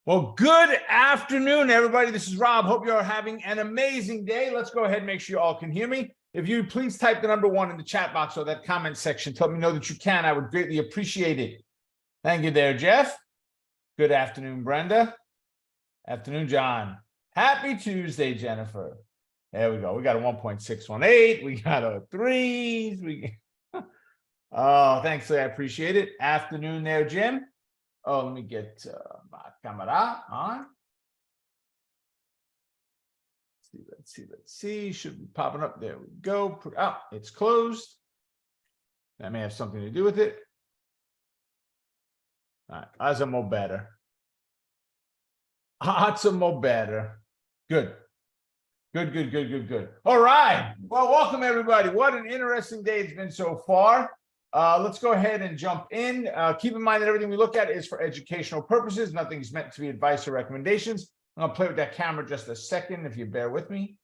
Well, good afternoon, everybody. This is Rob. Hope you're having an amazing day. Let's go ahead and make sure you all can hear me. If you please type the number 1 in the chat box or that comment section to let me know that you can, I would greatly appreciate it. Thank you there, Jeff. Good afternoon, Brenda. Afternoon, John. Happy Tuesday, Jennifer. There we go. We got a 1.618. We got a 3s. Oh, thanks. I appreciate it. Afternoon there, Jim. Oh, let me get my camera on. Let's see. Should be popping up. There we go. It's closed. That may have something to do with it. All right, as a mo better. Lots of mo better. Good. All right. Well, welcome everybody. What an interesting day it's been so far. Let's go ahead and jump in. Keep in mind that everything we look at is for educational purposes. Nothing's meant to be advice or recommendations. I'm going to play with that camera just a second, if you bear with me.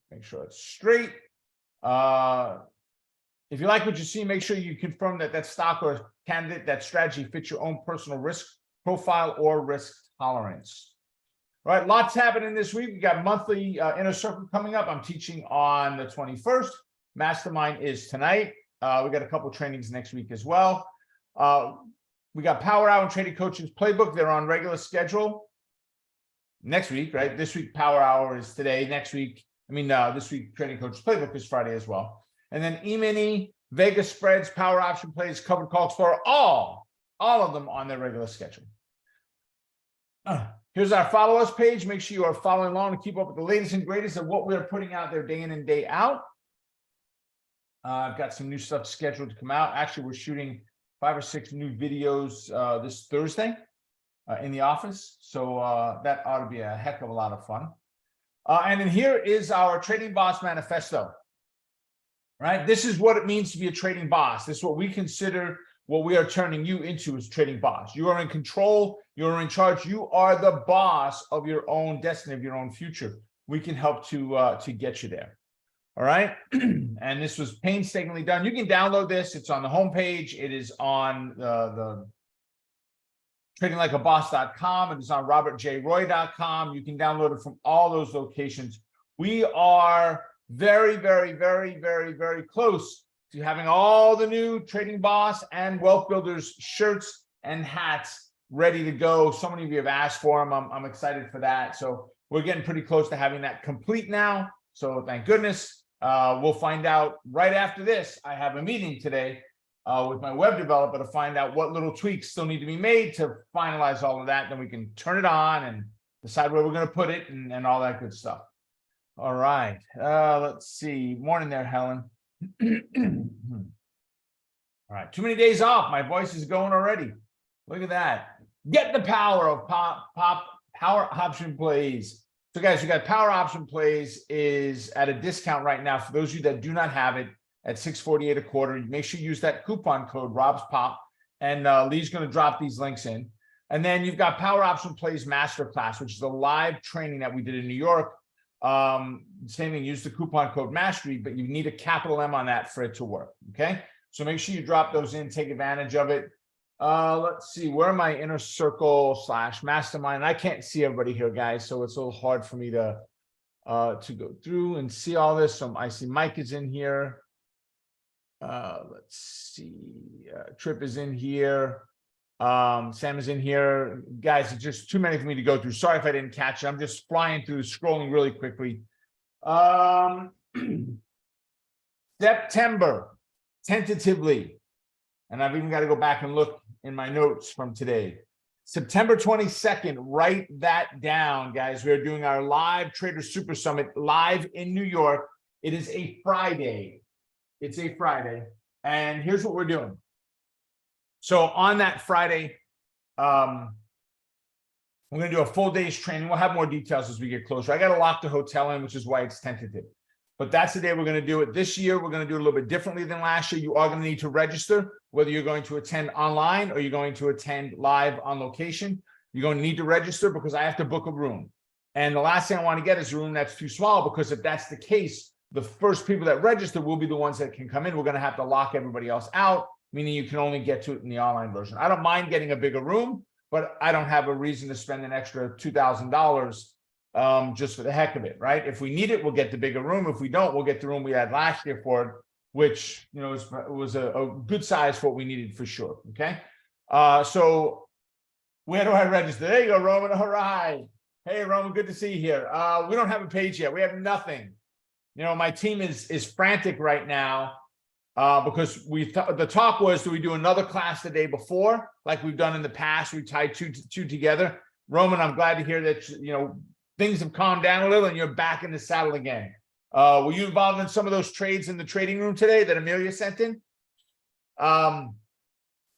Make sure it's straight. If you like what you see, make sure you confirm that that stock or candidate, that strategy fits your own personal risk profile or risk tolerance. All right, lots happening this week. We got monthly Inner Circle coming up. I'm teaching on the 21st. Mastermind is tonight. We got a couple trainings next week as well. We got Power Hour and Trading Coaching's Playbook. They're on regular schedule next week, right? This week, Power Hour is today. Next week, this week, Trading Coach's Playbook is Friday as well. And then E-mini, Vegas spreads, Power Option plays, Covered Call Explorer, all of them on their regular schedule. Here's our follow us page. Make sure you are following along to keep up with the latest and greatest of what we're putting out there day in and day out. I've got some new stuff scheduled to come out. Actually, we're shooting 5 or 6 new videos this Thursday in the office. So that ought to be a heck of a lot of fun. And then here is our Trading Boss Manifesto. Right? This is what it means to be a trading boss. This is what we consider what we are turning you into as trading boss. You are in control. You're in charge. You are the boss of your own destiny, of your own future. We can help to get you there. All right. And this was painstakingly done. You can download this. It's on the homepage. It is on the tradinglikeaboss.com. It is on robertjroy.com. You can download it from all those locations. We are very close to having all the new Trading Boss and Wealth Builders shirts and hats ready to go. So many of you have asked for them. I'm excited for that. So we're getting pretty close to having that complete now. So thank goodness. We'll find out right after this. I have a meeting today with my web developer to find out what little tweaks still need to be made to finalize all of that. Then we can turn it on and decide where we're going to put it and all that good stuff. All right. Let's see. Morning there, Helen. All right. Too many days off. My voice is going already. Look at that. Get the power of power option plays. So guys, you got Power Option Plays is at a discount right now. For those of you that do not have it at $6.48 a quarter, make sure you use that coupon code RobsPop, and Lee's going to drop these links in. And then you've got Power Option Plays Masterclass, which is a live training that we did in New York. Same thing, use the coupon code Mastery, but you need a capital M on that for it to work. Okay, so make sure you drop those in, take advantage of it. Let's see, where am I? Inner Circle / Mastermind. I can't see everybody here, guys, so it's a little hard for me to go through and see all this. So I see Mike is in here. Let's see, Trip is in here. Sam is in here. Guys, it's just too many for me to go through. Sorry if I didn't catch it. I'm just flying through, scrolling really quickly. September, tentatively, and I've even got to go back and look in my notes from today. September 22nd, write that down, guys. We're doing our live Trader Super Summit live in New York. It is a Friday. It's a Friday. And here's what we're doing. So on that Friday, we're going to do a full day's training. We'll have more details as we get closer. I got to lock the hotel in, which is why it's tentative. But that's the day we're going to do it. This year, we're going to do it a little bit differently than last year. You are going to need to register, whether you're going to attend online or you're going to attend live on location. You're going to need to register because I have to book a room. And the last thing I want to get is a room that's too small, because if that's the case, the first people that register will be the ones that can come in. We're going to have to lock everybody else out, meaning you can only get to it in the online version. I don't mind getting a bigger room, but I don't have a reason to spend an extra $2,000 just for the heck of it, right? If we need it, we'll get the bigger room. If we don't, we'll get the room we had last year for it, which, you know, was a good size for what we needed for sure. Okay. So where do I register? There you go, Roman. All right. Hey, Roman, good to see you here. We don't have a page yet. We have nothing. You know, my team is frantic right now because the talk was, do we do another class the day before, like we've done in the past? We tied two together. Roman, I'm glad to hear that, you know, things have calmed down a little and you're back in the saddle again. Were you involved in some of those trades in the trading room today that Amelia sent in?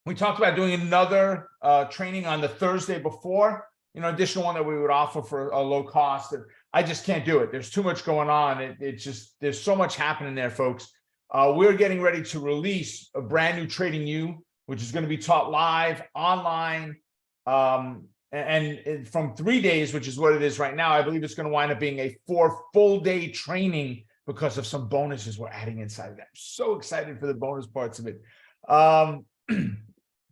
We talked about doing another training on the Thursday before, you know, additional one that we would offer for a low cost. I just can't do it. There's too much going on. It's just, there's so much happening there, folks. We're getting ready to release a brand new Trading You, which is going to be taught live online. And from 3 days, which is what it is right now, I believe it's going to wind up being a 4 full-day training because of some bonuses we're adding inside of that. I'm so excited for the bonus parts of it.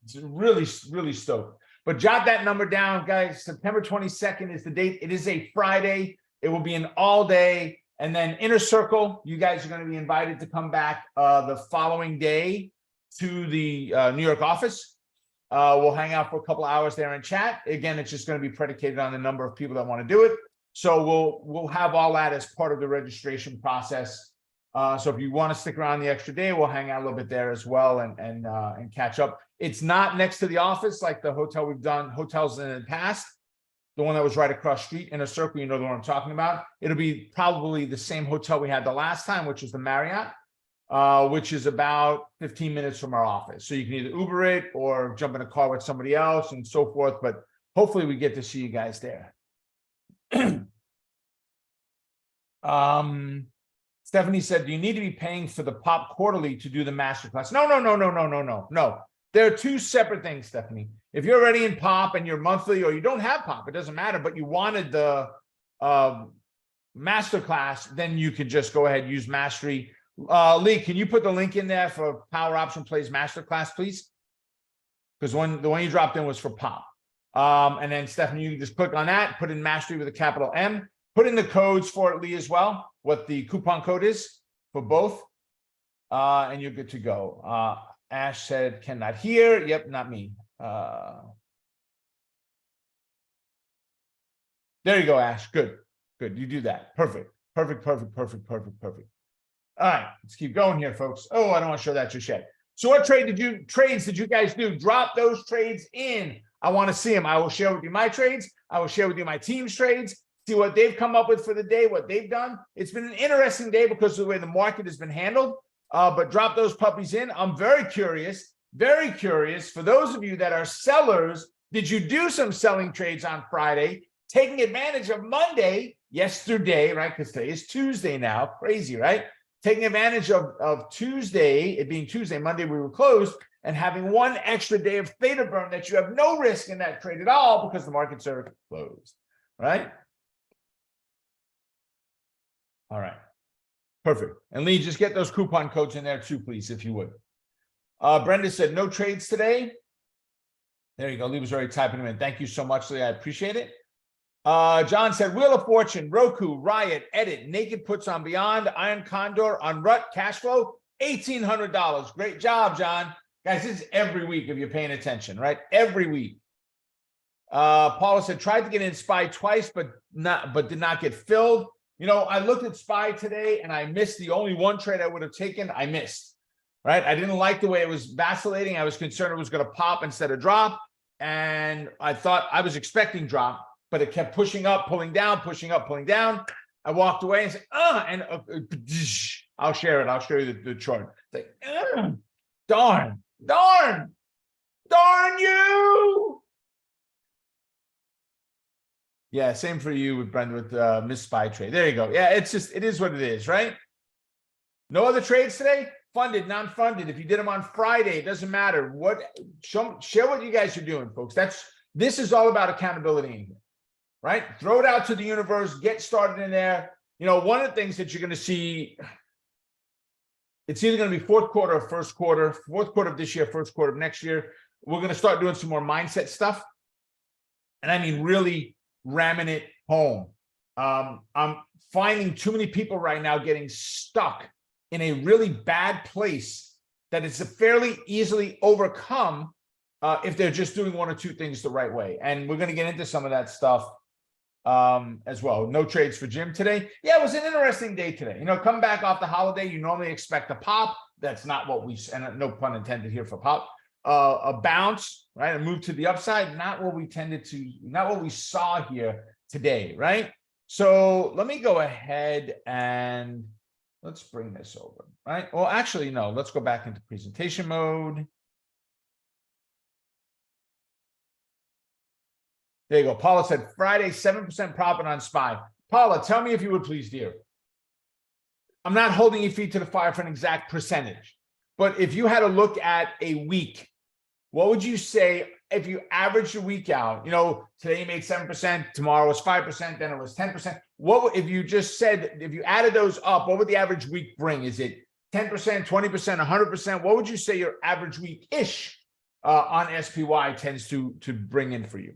It's really, really stoked. But jot that number down, guys. September 22nd is the date. It is a Friday. It will be an all day. And then Inner Circle, you guys are going to be invited to come back the following day to the New York office. We'll hang out for a couple hours there and chat. Again, it's just going to be predicated on the number of people that want to do it. So we'll have all that as part of the registration process. So if you want to stick around the extra day, we'll hang out a little bit there as well and catch up. It's not next to the office like the hotel we've done hotels in the past. The one that was right across the street, Inner Circle, you know the one I'm talking about. It'll be probably the same hotel we had the last time, which was the Marriott. Which is about 15 minutes from our office. So you can either Uber it or jump in a car with somebody else and so forth. But hopefully we get to see you guys there. Stephanie said, do you need to be paying for the POP quarterly to do the masterclass? No. There are two separate things, Stephanie. If you're already in POP and you're monthly or you don't have POP, it doesn't matter, but you wanted the masterclass, then you can just go ahead and use Mastery. Lee, can you put the link in there for Power Option Plays Masterclass, please? Because the one you dropped in was for POP. And then Stephanie, you can just click on that, put in Mastery with a capital M, put in the codes for it, Lee, as well, what the coupon code is for both, and you're good to go. Ash said, cannot hear. Yep, not me. There you go, Ash. Good. You do that. Perfect. All right, let's keep going here, folks. Oh, I don't want to show that just yet. So what trades did you guys do? Drop those trades in. I want to see them. I will share with you my trades. I will share with you my team's trades, see what they've come up with for the day, what they've done. It's been an interesting day because of the way the market has been handled, but drop those puppies in. I'm very curious. For those of you that are sellers, did you do some selling trades on Friday, taking advantage of Monday, yesterday, right? Because today is Tuesday now. Crazy, right? Taking advantage of Tuesday, it being Tuesday, Monday we were closed, and having one extra day of theta burn that you have no risk in that trade at all because the markets are closed, right? All right, perfect. And Lee, just get those coupon codes in there too, please, if you would. Brenda said no trades today. There you go. Lee was already typing them in. Thank you so much, Lee. I appreciate it. John said, Wheel of Fortune, Roku, Riot, Edit, Naked Puts on Beyond, Iron Condor, on Rut, Cash Flow, $1,800. Great job, John. Guys, this is every week if you're paying attention, right? Every week. Paula said, tried to get in SPY twice, but did not get filled. You know, I looked at SPY today and I missed the only one trade I would have taken. I missed, right? I didn't like the way it was vacillating. I was concerned it was going to pop instead of drop. And I was expecting drop, but it kept pushing up, pulling down, pushing up, pulling down. I walked away and said, I'll share it. I'll show you the chart. It's like, darn you. Yeah, same for you with Brenda with Miss Spy trade. There you go. Yeah, it is what it is, right? No other trades today? Funded, non-funded. If you did them on Friday, it doesn't matter. Share what you guys are doing, folks. This is all about accountability in here, right? Throw it out to the universe, get started in there. You know, one of the things that you're going to see, it's either going to be fourth quarter or first quarter, fourth quarter of this year, first quarter of next year. We're going to start doing some more mindset stuff. And I mean, really ramming it home. I'm finding too many people right now getting stuck in a really bad place that is fairly easily overcome if they're just doing one or two things the right way. And we're going to get into some of that stuff as well. No trades for Jim today. Yeah, it was an interesting day today. You know, come back off the holiday, you normally expect a pop. That's not what we, and no pun intended here for pop. A bounce, right? A move to the upside, not what we tended to, not what we saw here today, right? So let me go ahead and let's bring this over, right? Well, actually, no, let's go back into presentation mode. There you go. Paula said Friday, 7% profit on SPY. Paula, tell me if you would please, dear. I'm not holding your feet to the fire for an exact percentage, but if you had to look at a week, what would you say if you average the week out? You know, today you made 7%, tomorrow was 5%, then it was 10%. What if you just said, if you added those up, what would the average week bring? Is it 10%, 20%, 100%? What would you say your average week-ish on SPY tends to bring in for you?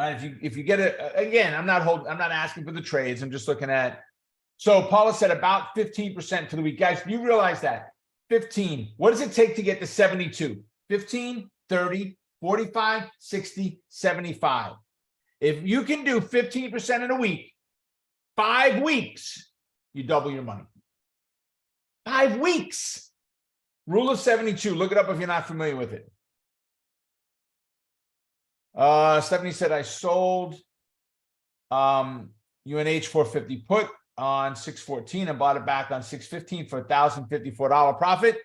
If you get it again, I'm not asking for the trades. I'm just looking at. So Paula said about 15% for the week. Guys, you realize that 15. What does it take to get to 72? 15, 30, 45, 60, 75. If you can do 15% in a week, 5 weeks, you double your money. 5 weeks. Rule of 72. Look it up if you're not familiar with it. Stephanie said I sold UNH 450 put on 614 and bought it back on 615 for $1,054 profit.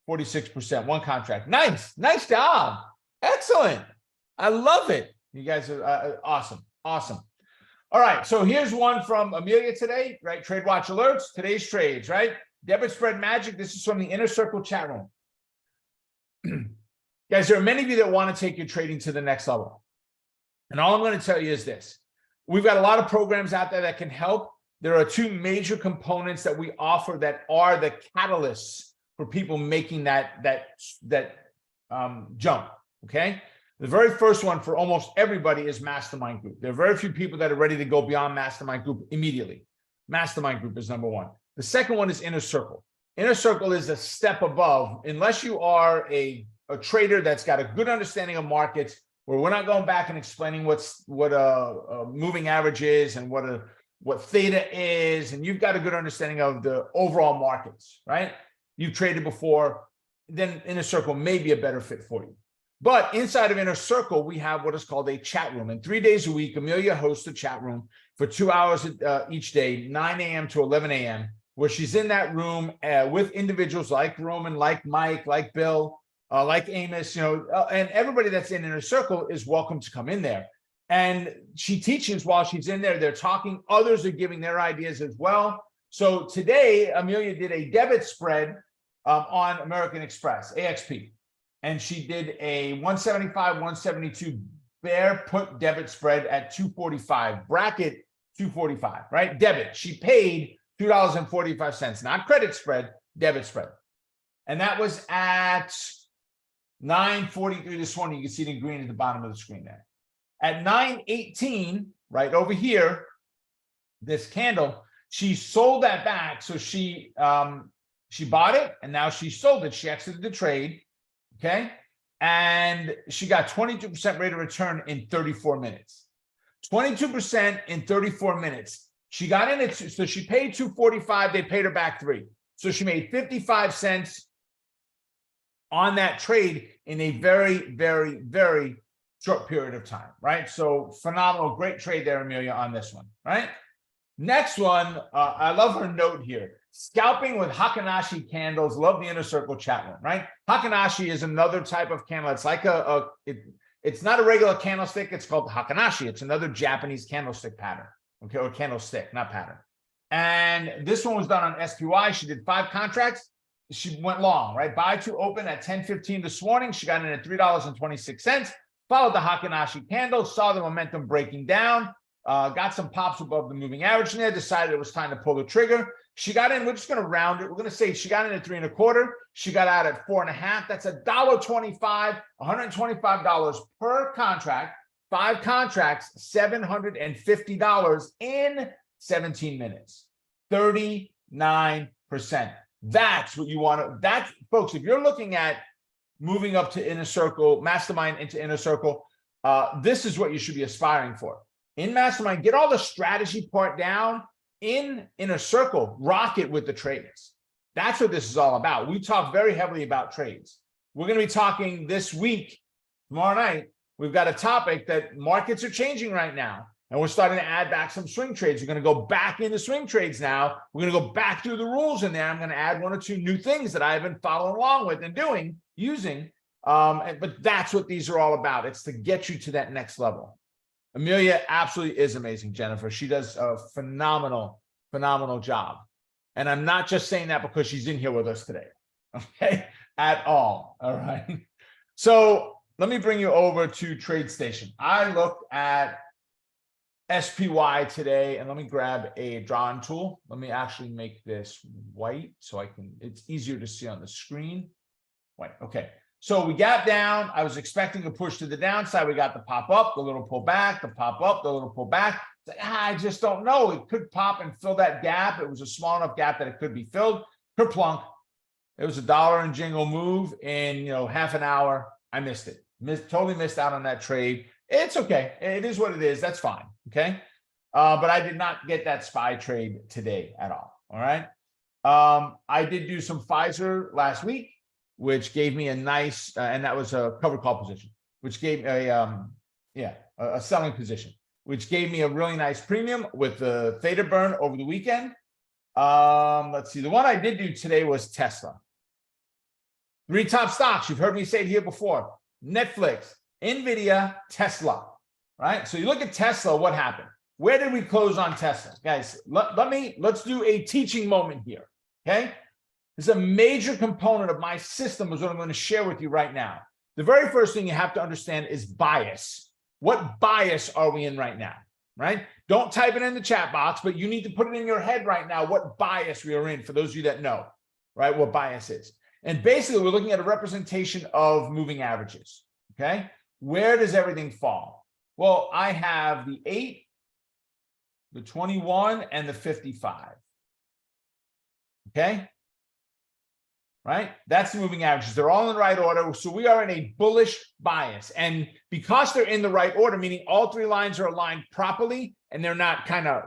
46%, one contract. Nice job. Excellent. I love it. You guys are awesome. All right, so here's one from Amelia today, right? Trade Watch alerts. Today's trades, right? Debit spread magic. This is from the Inner Circle chat room. Guys, there are many of you that want to take your trading to the next level. And all I'm going to tell you is this. We've got a lot of programs out there that can help. There are 2 major components that we offer that are the catalysts for people making that jump, okay? The very first one for almost everybody is Mastermind Group. There are very few people that are ready to go beyond Mastermind Group immediately. Mastermind Group is number 1. The second one is Inner Circle. Inner Circle is a step above, unless you are a trader that's got a good understanding of markets, where we're not going back and explaining what a moving average is and what theta is, and you've got a good understanding of the overall markets, right? You've traded before, then Inner Circle may be a better fit for you. But inside of Inner Circle, we have what is called a chat room. And 3 days a week, Amelia hosts a chat room for 2 hours each day, 9 a.m. to 11 a.m., where she's in that room with individuals like Roman, like Mike, like Bill, like Amos, you know, and everybody that's in Inner Circle is welcome to come in there. And she teaches while she's in there. They're talking. Others are giving their ideas as well. So today, Amelia did a debit spread on American Express, AXP. And she did a 175, 172 bear put debit spread at 245, bracket 245, right? Debit. She paid $2.45, not credit spread, debit spread. And that was at 9:43 this morning. You can see it in green at the bottom of the screen there. At 9:18, right over here, this candle, she sold that back. So she bought it and now she sold it. She exited the trade, okay? And she got 22% rate of return in 34 minutes. 22% in 34 minutes. She got in it, so she paid $2.45. They paid her back $3. So she made 55 cents on that trade in a very, very, very short period of time, right? So phenomenal, great trade there, Amelia, on this one, right? Next one, I love her note here. Scalping with Hakanashi candles. Love the Inner Circle chat room, right? Hakanashi is another type of candle. It's like it's not a regular candlestick. It's called Hakanashi. It's another Japanese candlestick pattern, okay, or candlestick, not pattern. And this one was done on SPY. She did 5 contracts. She went long, right? Buy to open at 10:15 this morning. She got in at $3.26. Followed the Hakanashi candle, saw the momentum breaking down, got some pops above the moving average in there, decided it was time to pull the trigger. She got in, we're just going to round it. We're going to say she got in at 3.25. She got out at 4.5. That's $1.25, $125 per contract, 5 contracts, $750 in 17 minutes, 39%. That's what you want to, that's, folks, if you're looking at moving up to inner circle, mastermind into inner circle, this is what you should be aspiring for. In mastermind, get all the strategy part down. In inner circle, rock it with the trades. That's what this is all about. We talk very heavily about trades. We're going to be talking this week, tomorrow night. We've got a topic that markets are changing right now, and we're starting to add back some swing trades. We're going to go back into swing trades now. We're going to go back through the rules in there. I'm going to add 1 or 2 new things that I've been following along with and using. But that's what these are all about. It's to get you to that next level. Amelia absolutely is amazing, Jennifer. She does a phenomenal job. And I'm not just saying that because she's in here with us today, okay? At all right? So let me bring you over to TradeStation. I looked at SPY today, and let me grab a drawing tool. Let me actually make this white so I can, it's easier to see on the screen. White, okay. So we got down. I was expecting a push to the downside. We got the pop up, the little pull back, the pop up, the little pull back. I just don't know. It could pop and fill that gap. It was a small enough gap that it could be filled. Kerplunk. It was $1 and jingle move in half an hour. I missed it. Totally missed out on that trade. It's okay. It is what it is. That's fine. Okay. But I did not get that SPY trade today at all. All right. I did do some Pfizer last week, which gave me a nice, and that was a covered call position, which gave a selling position, which gave me a really nice premium with the theta burn over the weekend. Let's see. The one I did do today was Tesla. 3 top stocks. You've heard me say it here before. Netflix, Nvidia, Tesla, right? So you look at Tesla, what happened? Where did we close on Tesla? Guys, let's do a teaching moment here, okay? This is a major component of my system is what I'm going to share with you right now. The very first thing you have to understand is bias. What bias are we in right now, right? Don't type it in the chat box, but you need to put it in your head right now what bias we are in for those of you that know, right, what bias is. And basically, we're looking at a representation of moving averages, okay? Where does everything fall? Well, I have the 8, the 21, and the 55, okay? Right? That's the moving averages. They're all in the right order. So we are in a bullish bias. And because they're in the right order, meaning all 3 lines are aligned properly and they're not kind of,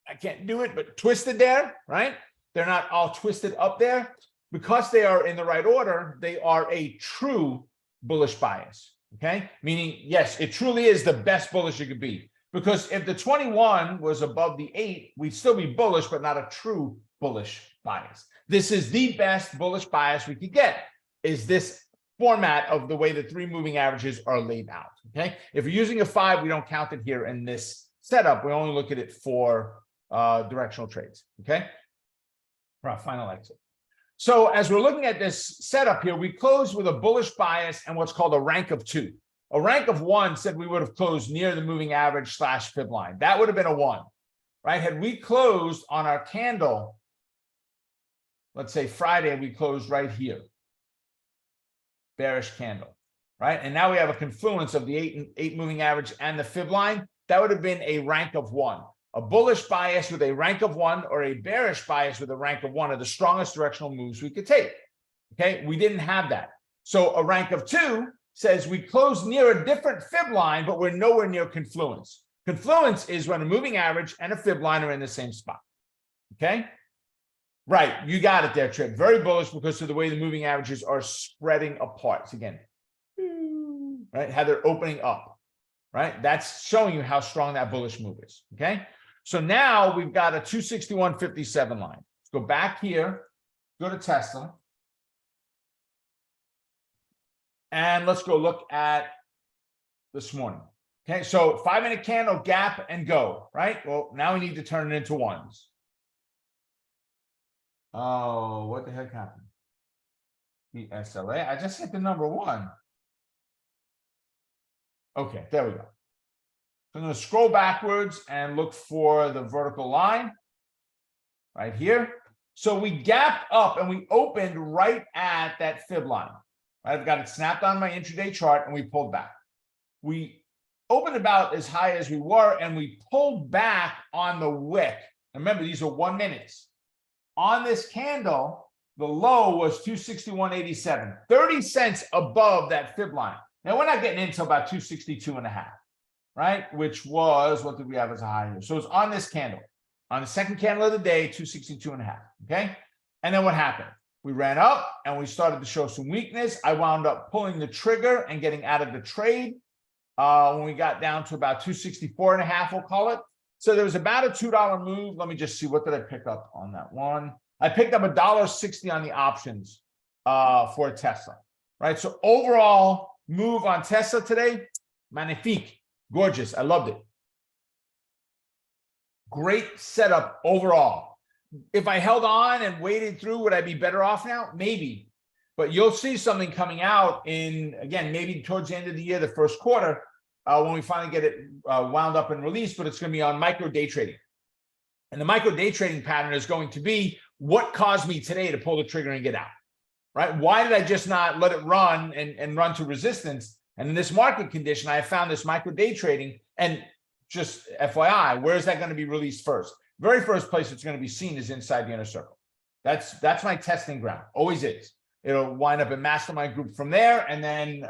I can't do it, but twisted there, right? They're not all twisted up there. Because they are in the right order, they are a true bullish bias, okay? Meaning, yes, it truly is the best bullish it could be. Because if the 21 was above the 8, we'd still be bullish, but not a true bullish bias. This is the best bullish bias we could get, is this format of the way the 3 moving averages are laid out, okay? If you're using a 5, we don't count it here in this setup. We only look at it for directional trades, okay? For our final exit. So as we're looking at this setup here, we closed with a bullish bias and what's called a rank of 2. A rank of 1 said we would have closed near the moving average / fib line. That would have been a 1, right? Had we closed on our candle, let's say Friday, we closed right here, bearish candle, right? And now we have a confluence of the 8 moving average and the fib line. That would have been a rank of 1. A bullish bias with a rank of 1 or a bearish bias with a rank of 1 are the strongest directional moves we could take, okay? We didn't have that. So a rank of 2 says we close near a different fib line, but we're nowhere near confluence. Confluence is when a moving average and a fib line are in the same spot, okay? Right, you got it there, Trip. Very bullish because of the way the moving averages are spreading apart. So again, right, how they're opening up, right? That's showing you how strong that bullish move is, okay? So now we've got a 261.57 line. Let's go back here, go to Tesla. And let's go look at this morning. Okay, so 5-minute candle, gap, and go, right? Well, now we need to turn it into 1s. Oh, what the heck happened? The SLA. I just hit the number 1. Okay, there we go. So I'm going to scroll backwards and look for the vertical line right here. So we gapped up and we opened right at that fib line. I've got it snapped on my intraday chart and we pulled back. We opened about as high as we were and we pulled back on the wick. Remember, these are 1 minutes. On this candle, the low was 261.87, 30 cents above that fib line. Now we're not getting into about 262.5, right? Which was, what did we have as a high here? So it's on this candle, on the second candle of the day, 262.5, okay? And then what happened? We ran up and we started to show some weakness. I wound up pulling the trigger and getting out of the trade when we got down to about 264.5, we'll call it. So there was about a $2 move. Let me just see, what did I pick up on that one? I picked up $1.60 on the options for Tesla, right? So overall move on Tesla today, magnifique, gorgeous. I loved it. Great setup overall. If I held on and waited through, would I be better off now? Maybe. But you'll see something coming out in, again, maybe towards the end of the year, the first quarter, when we finally get it wound up and released, but it's going to be on micro day trading. And the micro day trading pattern is going to be what caused me today to pull the trigger and get out, right? Why did I just not let it run and run to resistance? And in this market condition, I found this micro day trading, and just FYI, where is that going to be released first? Very first place it's going to be seen is inside the inner circle. That's my testing ground, always is. It'll wind up in mastermind group from there. And then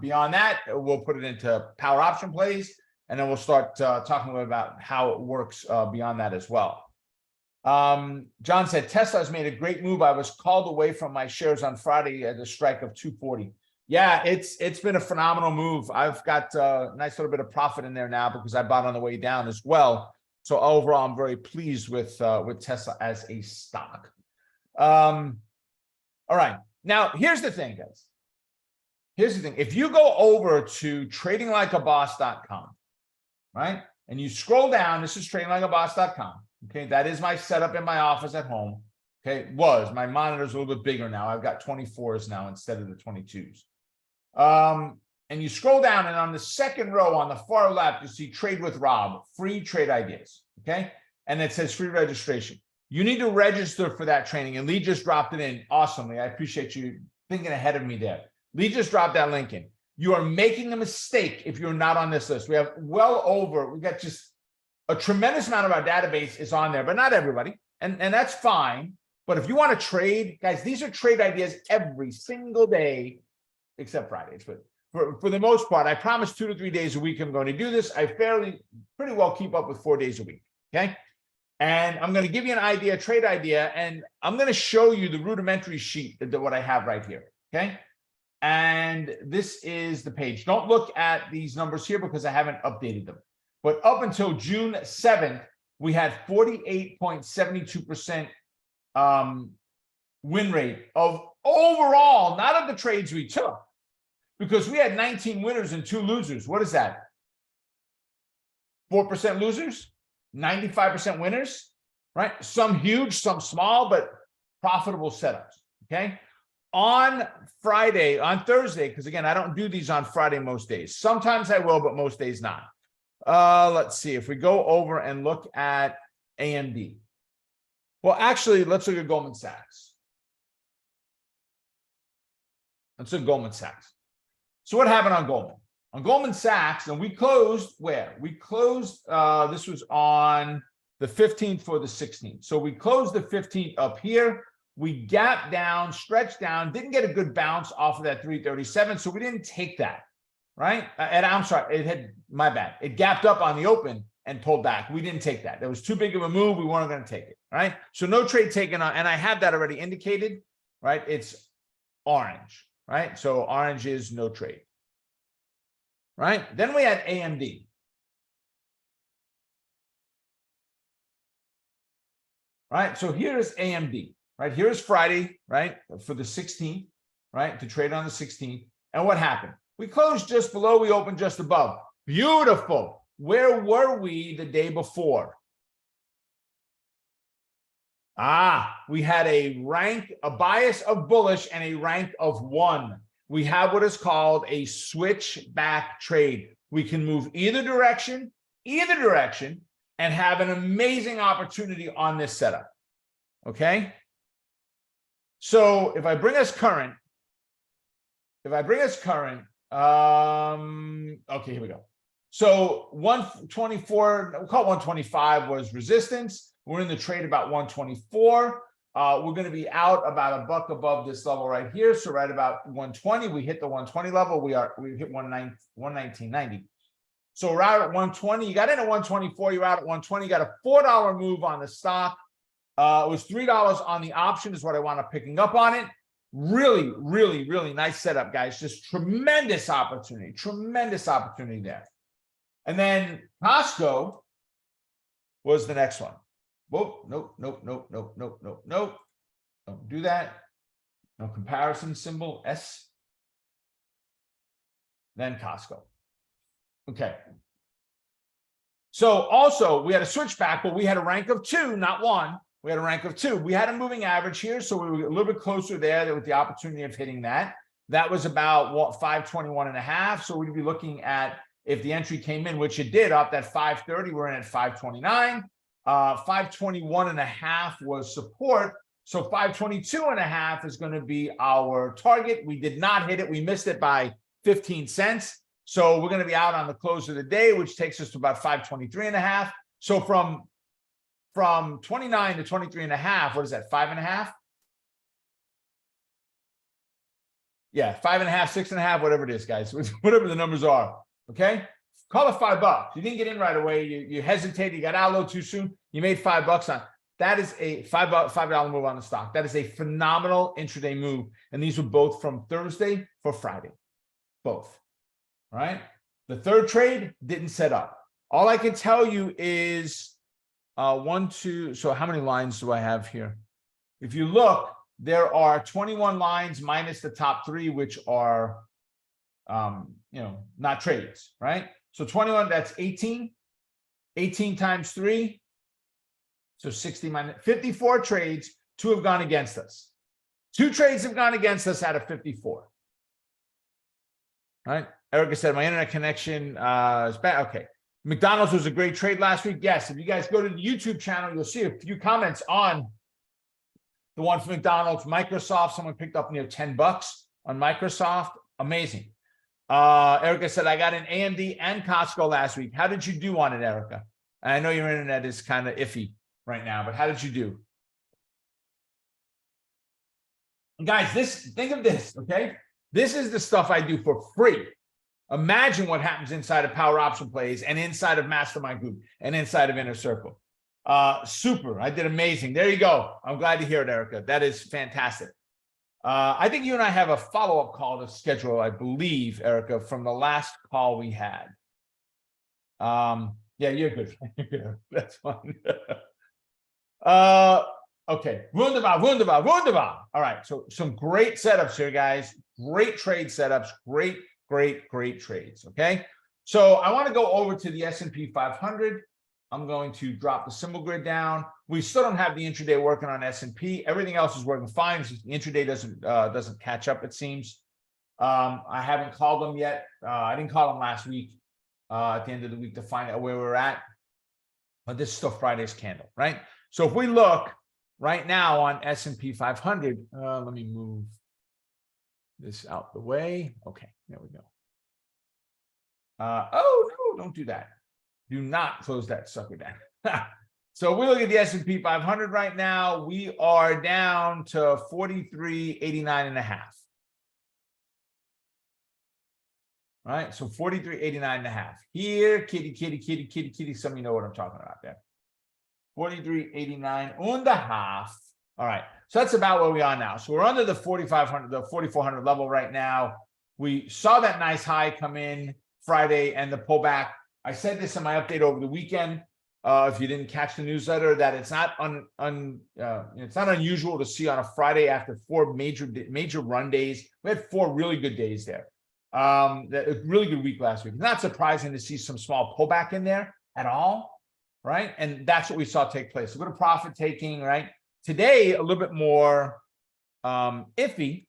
beyond that, we'll put it into power option plays. And then we'll start talking about how it works beyond that as well. John said, Tesla has made a great move. I was called away from my shares on Friday at a strike of 240. Yeah, it's been a phenomenal move. I've got a nice little bit of profit in there now because I bought on the way down as well. So overall, I'm very pleased with Tesla as a stock. All right. Now, here's the thing, guys. Here's the thing. If you go over to tradinglikeaboss.com, right, and you scroll down, this is tradinglikeaboss.com. Okay, that is my setup in my office at home. Okay, my monitor's a little bit bigger now. I've got 24s now instead of the 22s. And you scroll down, and on the second row on the far left, you see Trade with Rob, free trade ideas. Okay, and it says free registration. You need to register for that training, and Lee just dropped it in awesomely. I appreciate you thinking ahead of me there. Lee just dropped that link in. You are making a mistake if you're not on this list. We have we've got just a tremendous amount of our database is on there, but not everybody. And that's fine. But if you want to trade, guys, these are trade ideas every single day, except Fridays. But for the most part, I promise 2 to 3 days a week I'm going to do this. I pretty well keep up with 4 days a week. Okay. And I'm going to give you an idea, trade idea, and I'm going to show you the rudimentary sheet that what I have right here. Okay. And this is the page. Don't look at these numbers here because I haven't updated them. But up until June 7th, we had 48.72% win rate of overall, not of the trades we took, because we had 19 winners and 2 losers. What is that? 4% losers, 95% winners, right? Some huge, some small, but profitable setups, okay? On Thursday, because again, I don't do these on Friday most days. Sometimes I will, but most days not. Let's see if we go over and look at AMD. Well, actually, let's look at Goldman Sachs. Let's look at Goldman Sachs. So what happened on Goldman? On Goldman Sachs, and we closed where? We closed, this was on the 15th for the 16th. So we closed the 15th up here. We gapped down, stretched down, didn't get a good bounce off of that 337. So we didn't take that, right? And I'm sorry, my bad. It gapped up on the open and pulled back. We didn't take that. That was too big of a move. We weren't going to take it, right? So no trade taken on, and I have that already indicated, right? It's orange, right? So orange is no trade, right? Then we had AMD. Right, so here's AMD, right? Here's Friday, right, for the 16th, right, to trade on the 16th. And what happened? We closed just below, we opened just above. Beautiful. Where were we the day before? We had a bias of bullish and a rank of 1. We have what is called a switchback trade. We can move either direction, and have an amazing opportunity on this setup. Okay. So if I bring us current, okay, here we go. So 124, we'll call it 125 was resistance. We're in the trade about 124. We're going to be out about $1 above this level right here. So right about 120, we hit the 120 level. We hit 119.90. So we're out at 120. You got in at 124. You're out at 120. You got a $4 move on the stock. It was $3 on the option is what I wound up picking up on it. Really, really, really nice setup, guys. Just tremendous opportunity there. And then Costco was the next one. Whoa, nope. Don't do that. No comparison symbol, S. Then Costco. Okay. So also we had a switchback, but we had a rank of 2, not 1. We had a rank of 2. We had a moving average here, so we were a little bit closer there with the opportunity of hitting that. That was about 521.5. So we'd be looking at if the entry came in, which it did, up at 530, we're in at 529. 521.5 was support. So 522.5 is going to be our target. We did not hit it. We missed it by 15 cents. So we're going to be out on the close of the day, which takes us to about 523.5. So from 29 to 23.5, what is that? 5.5? Yeah, 5.5, 6.5, whatever it is, guys. Whatever the numbers are. Okay. Call it $5. You didn't get in right away. You hesitated. You got out a little too soon. You made $5 on. That is a $5 move on the stock. That is a phenomenal intraday move. And these were both from Thursday for Friday. Both. All right. The third trade didn't set up. All I can tell you is 1, 2. So how many lines do I have here? If you look, there are 21 lines minus the top 3, which are, not trades, right? So 21, that's 18. 18 times 3. So 60 minus 54 trades. 2 have gone against us. 2 trades have gone against us out of 54. All right. Erica said my internet connection is bad. Okay. McDonald's was a great trade last week. Yes. If you guys go to the YouTube channel, you'll see a few comments on the one for McDonald's. Microsoft, someone picked up near $10 on Microsoft. Amazing. Erica said, I got an AMD and Costco last week. How did you do on it, Erica? And I know your internet is kind of iffy right now, but how did you do? And guys, think of this, okay? This is the stuff I do for free. Imagine what happens inside of Power Option Plays and inside of Mastermind Group and inside of Inner Circle. Super. I did amazing. There you go. I'm glad to hear it, Erica. That is fantastic. I think you and I have a follow-up call to schedule, I believe, Erica, from the last call we had. Yeah, you're good. That's fine. Okay. Wunderbar. All right. So some great setups here, guys. Great trade setups. Great trades. Okay. So I want to go over to the S&P 500. I'm going to drop the symbol grid down. We still don't have the intraday working on S&P. Everything else is working fine. The intraday doesn't catch up, it seems. I haven't called them yet. I didn't call them last week at the end of the week to find out where we're at. But this is still Friday's candle, right? So if we look right now on S&P 500, let me move this out the way. Okay, there we go. Oh, no, don't do that. Do not close that sucker down. So we look at the S&P 500 right now. We are down to 43.89.5. All right, so 43.89.5. Here, kitty. Some of you know what I'm talking about there. 43.89.5. All right, so that's about where we are now. So we're under the 4,500, the 4,400 level right now. We saw that nice high come in Friday and the pullback. I said this in my update over the weekend. If you didn't catch the newsletter, that it's not it's not unusual to see on a Friday after 4 major run days. We had 4 really good days there. A really good week last week. Not surprising to see some small pullback in there at all, right? And that's what we saw take place. A little profit taking, right? Today, a little bit more iffy,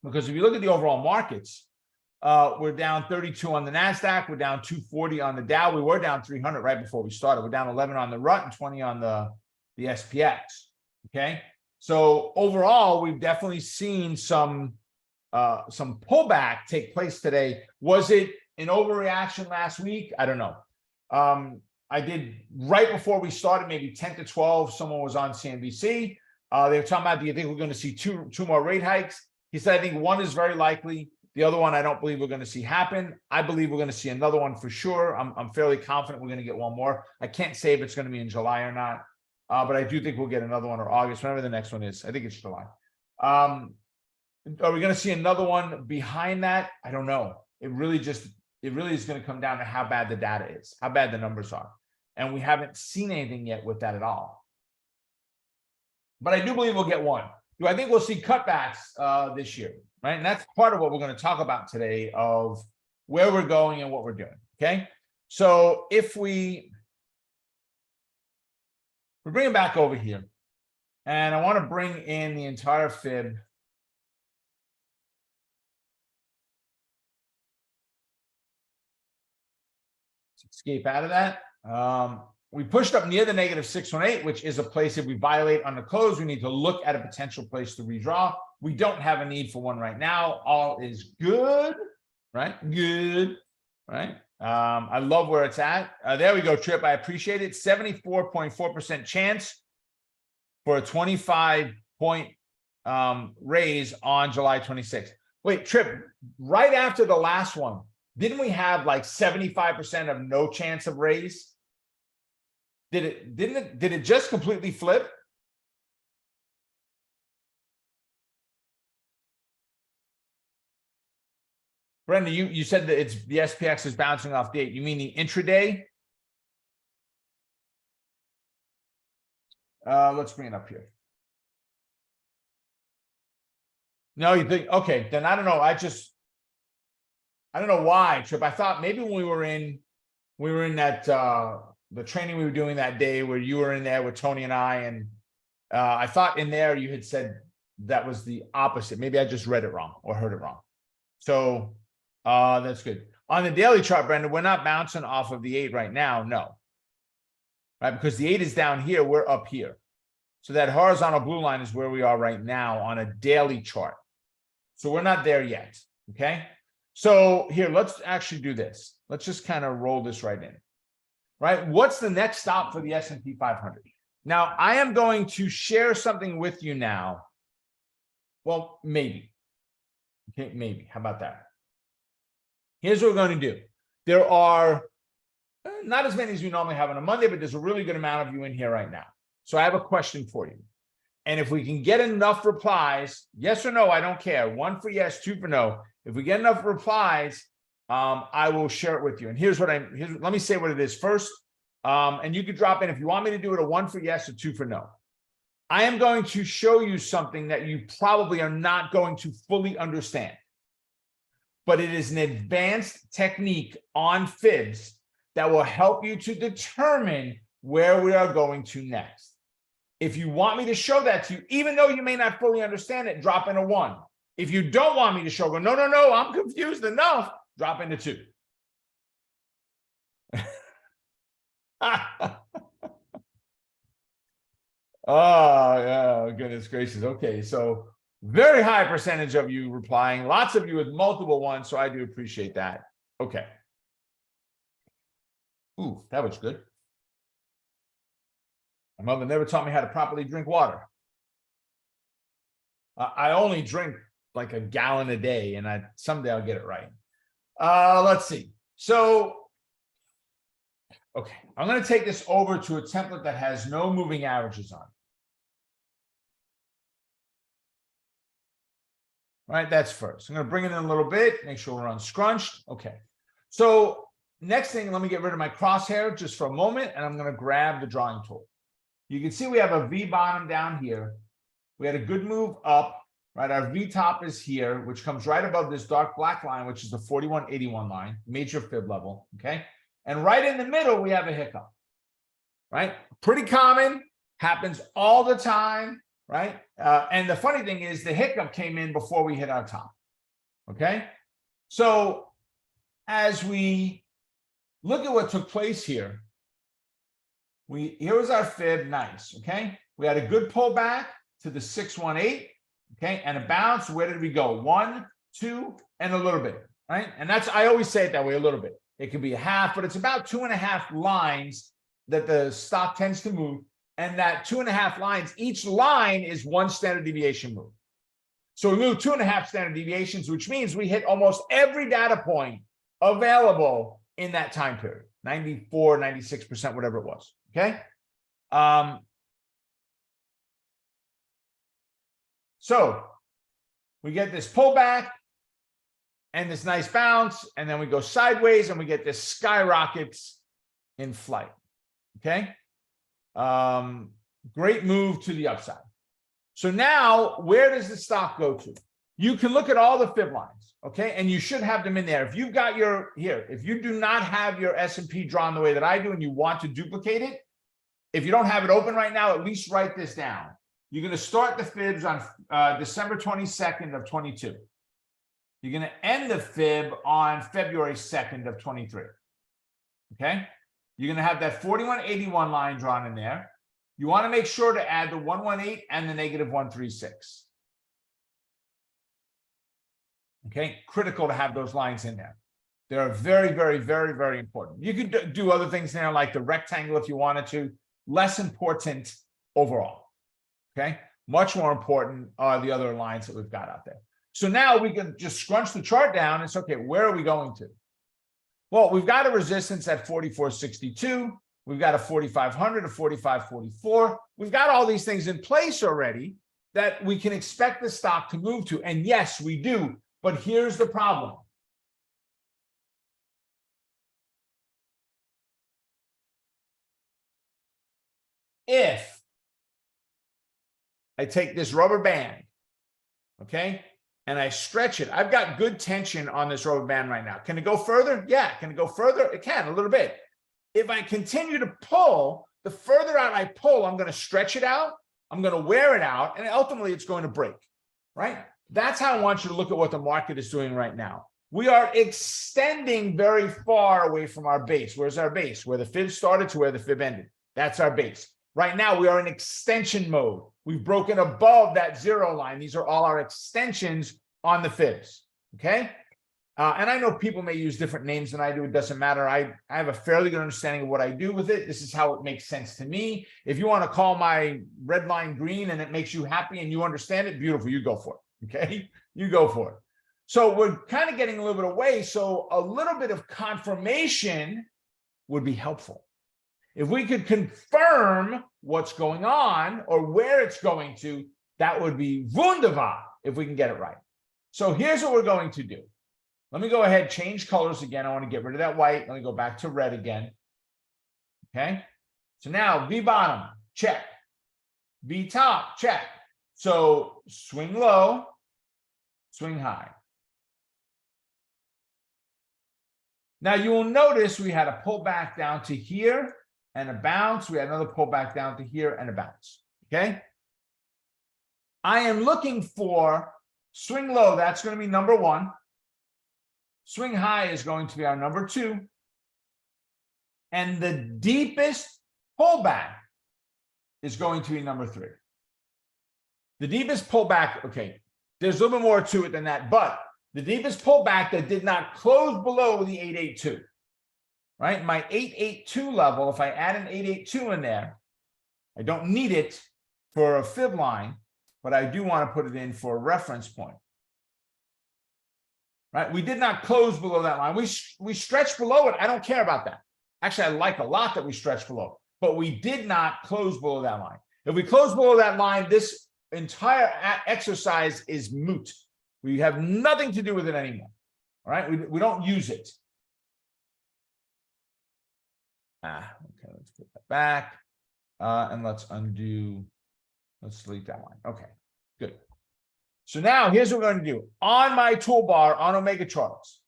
because if you look at the overall markets, we're down 32 on the NASDAQ. We're down 240 on the Dow. We were down 300 right before we started. We're down 11 on the RUT and 20 on the SPX. Okay. So overall, we've definitely seen some pullback take place today. Was it an overreaction last week? I don't know. I did right before we started, maybe 10 to 12. Someone was on CNBC. They were talking about, do you think we're going to see two more rate hikes? He said, I think one is very likely. The other one, I don't believe we're going to see happen. I believe we're going to see another one for sure. I'm fairly confident we're going to get one more. I can't say if it's going to be in July or not, but I do think we'll get another one, or August, whenever the next one is. I think it's July. Are we going to see another one behind that? I don't know. It really is going to come down to how bad the data is, how bad the numbers are. And we haven't seen anything yet with that at all. But I do believe we'll get one. Do I think we'll see cutbacks this year? Right. And that's part of what we're going to talk about today, of where we're going and what we're doing. Okay. So if we bring it back over here, and I want to bring in the entire fib. Let's escape out of that. We pushed up near the -618, which is a place, if we violate on the close, we need to look at a potential place to redraw. We don't have a need for one right now. All is good, right? Good, right? I love where it's at. There we go, Trip. I appreciate it. 74.4% chance for a 25-point raise on July 26th. Wait, Trip, right after the last one, didn't we have like 75% of no chance of raise? Did it just completely flip? Brenda, you said that it's the SPX is bouncing off date. You mean the intraday? Let's bring it up here. No, you think, okay, then I don't know. I don't know why, Trip. I thought maybe when we were in that the training we were doing that day where you were in there with Tony and I thought in there you had said that was the opposite. Maybe I just read it wrong or heard it wrong. So that's good. On the daily chart, Brenda, we're not bouncing off of the 8 right now. No. Right? Because the 8 is down here. We're up here. So that horizontal blue line is where we are right now on a daily chart. So we're not there yet. Okay. So here, let's actually do this. Let's just kind of roll this right in. Right? What's the next stop for the S&P 500? Now, I am going to share something with you now. Well, maybe. Okay, maybe. How about that? Here's what we're going to do. There are not as many as we normally have on a Monday, but there's a really good amount of you in here right now. So I have a question for you. And if we can get enough replies, yes or no, I don't care. 1 for yes, 2 for no. If we get enough replies, I will share it with you. And let me say what it is first. And you could drop in if you want me to do it, a 1 for yes or 2 for no. I am going to show you something that you probably are not going to fully understand. But it is an advanced technique on fibs that will help you to determine where we are going to next. If you want me to show that to you, even though you may not fully understand it, drop in a 1. If you don't want me to show, go, no, I'm confused enough, drop into 2. Oh, yeah, goodness gracious. Okay, so very high percentage of you replying, lots of you with multiple ones, so I do appreciate that. Okay. Ooh, that was good. My mother never taught me how to properly drink water. I only drink like a gallon a day, and someday I'll get it right. Let's see. So, okay, I'm going to take this over to a template that has no moving averages on. Right, that's first. I'm going to bring it in a little bit, make sure we're unscrunched. Okay. So next thing, let me get rid of my crosshair just for a moment, and I'm going to grab the drawing tool. You can see we have a V bottom down here. We had a good move up, right? Our V top is here, which comes right above this dark black line, which is the 4181 line, major fib level, okay? And right in the middle, we have a hiccup, right? Pretty common, happens all the time, right? And the funny thing is the hiccup came in before we hit our top, okay? So as we look at what took place here, here was our fib, nice, okay? We had a good pullback, to the 618, okay, and a bounce. Where did we go? 1, 2, and a little bit, right? And that's, I always say it that way, a little bit. It could be a half, but it's about 2.5 lines that the stock tends to move. And that 2.5 lines, each line is 1 standard deviation move. So we move 2.5 standard deviations, which means we hit almost every data point available in that time period, 94, 96%, whatever it was, okay? So we get this pullback and this nice bounce, and then we go sideways and we get this skyrockets in flight, okay? Great move to the upside. So now, where does the stock go to? You can look at all the fib lines, okay? And you should have them in there. If you've got your, here, if you do not have your S&P drawn the way that I do and you want to duplicate it, if you don't have it open right now, at least write this down. You're going to start the fibs on December 22nd of 22. You're going to end the fib on February 2nd of 23, okay? You're going to have that 4181 line drawn in there. You want to make sure to add the 118 and the negative 136. Okay, critical to have those lines in there. They're very, very, very, very important. You could do other things there like the rectangle if you wanted to. Less important overall. Okay, much more important are the other lines that we've got out there. So now we can just scrunch the chart down and say, okay, where are we going to? Well, we've got a resistance at 4462. We've got a 4500, a 4544. We've got all these things in place already that we can expect the stock to move to. And yes, we do. But here's the problem. If I take this rubber band, okay, and I stretch it, I've got good tension on this rubber band right now. Can it go further? Yeah. Can it go further? It can, a little bit. If I continue to pull, the further out I pull, I'm going to stretch it out, I'm going to wear it out, and ultimately it's going to break, right? That's how I want you to look at what the market is doing right now. We are extending very far away from our base. Where's our base? Where the fib started to where the fib ended. That's our base. Right now, we are in extension mode. We've broken above that 0 line. These are all our extensions on the fibs, okay? And I know people may use different names than I do. It doesn't matter. I have a fairly good understanding of what I do with it. This is how it makes sense to me. If you want to call my red line green and it makes you happy and you understand it, beautiful, you go for it, okay? You go for it. So we're kind of getting a little bit away. So a little bit of confirmation would be helpful. If we could confirm what's going on or where it's going to, that would be wunderbar if we can get it right. So here's what we're going to do. Let me go ahead, change colors again. I want to get rid of that white. Let me go back to red again. Okay. So now V bottom, check. V top, check. So swing low, swing high. Now you will notice we had a pullback down to here and a bounce. We had another pullback down to here and a bounce. Okay. I am looking for swing low. That's going to be number 1. Swing high is going to be our number 2. And the deepest pullback is going to be number 3. The deepest pullback, okay, there's a little bit more to it than that, but the deepest pullback that did not close below the 882, right? My 882 level, if I add an 882 in there, I don't need it for a fib line, but I do want to put it in for a reference point. Right? We did not close below that line. We stretched below it. I don't care about that. Actually, I like a lot that we stretched below, but we did not close below that line. If we close below that line, this entire exercise is moot. We have nothing to do with it anymore. All right? We don't use it. Okay, let's put that back. And let's undo. Let's delete that line. Okay, good. So now here's what we're going to do. On my toolbar on Omega charts,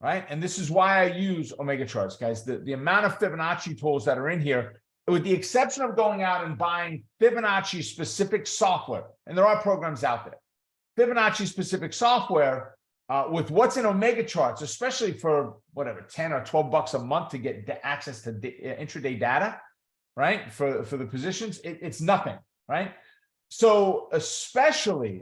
right? And this is why I use Omega charts, guys. The amount of Fibonacci tools that are in here, with the exception of going out and buying Fibonacci specific software, and there are programs out there, Fibonacci specific software with what's in Omega charts, especially for whatever, 10 or 12 bucks a month to get access to intraday data, right? For the positions, it's nothing, right? So especially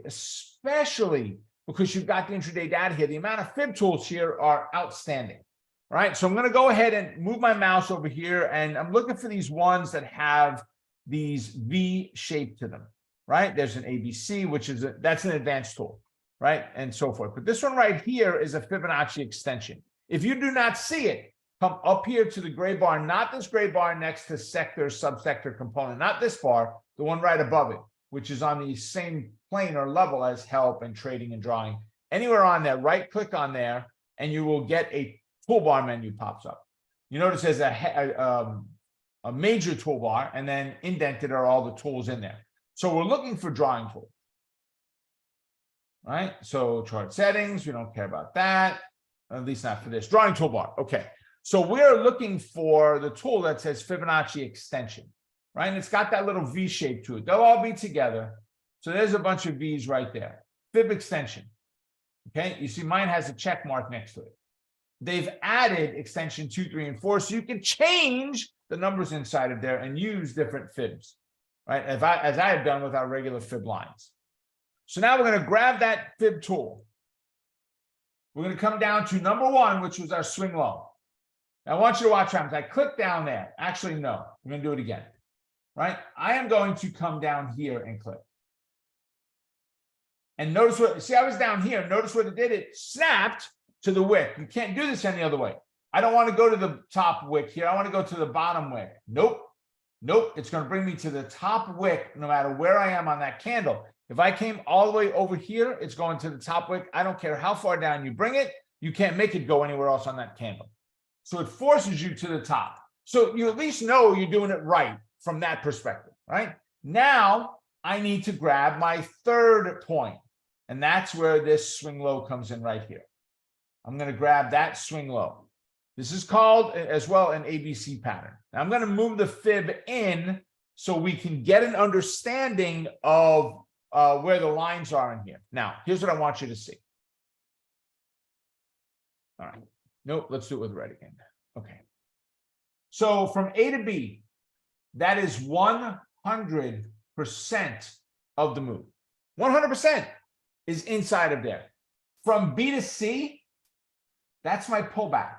because you've got the intraday data here, the amount of fib tools here are outstanding. Right. So I'm going to go ahead and move my mouse over here, and I'm looking for these ones that have these V shape to them. Right. There's an ABC, which is that's an advanced tool. Right. And so forth. But this one right here is a Fibonacci extension. If you do not see it, come up here to the gray bar, not this gray bar next to sector, subsector component, not this bar, the one right above it, which is on the same plane or level as help and trading and drawing. Anywhere on there, right click on there, and you will get a toolbar menu pops up. You notice there's a major toolbar, and then indented are all the tools in there. So we're looking for drawing tools. Right? So chart settings, we don't care about that, at least not for this. Drawing toolbar. Okay. So we're looking for the tool that says Fibonacci extension. Right? And it's got that little V shape to it. They'll all be together. So there's a bunch of V's right there. Fib extension. Okay. You see mine has a check mark next to it. They've added extension 2, 3, and 4, so you can change the numbers inside of there and use different fibs. Right? As I have done with our regular fib lines. So now we're going to grab that fib tool. We're going to come down to number 1, which was our swing low. Now I want you to watch how I click down there. Actually, no, we're going to do it again. Right? I am going to come down here and click. And notice what, see, I was down here. Notice what it did. It snapped to the wick. You can't do this any other way. I don't want to go to the top wick here. I want to go to the bottom wick. Nope. Nope. It's going to bring me to the top wick no matter where I am on that candle. If I came all the way over here, it's going to the top wick. I don't care how far down you bring it. You can't make it go anywhere else on that candle. So it forces you to the top. So you at least know you're doing it right from that perspective, right? Now I need to grab my third point, and that's where this swing low comes in right here. I'm going to grab that swing low. This is called as well an ABC pattern. Now I'm going to move the fib in so we can get an understanding of where the lines are in here. Now, here's what I want you to see. All right. Nope, let's do it with red again. Okay. So from A to B, that is 100% of the move. 100% is inside of there. From B to C, that's my pullback.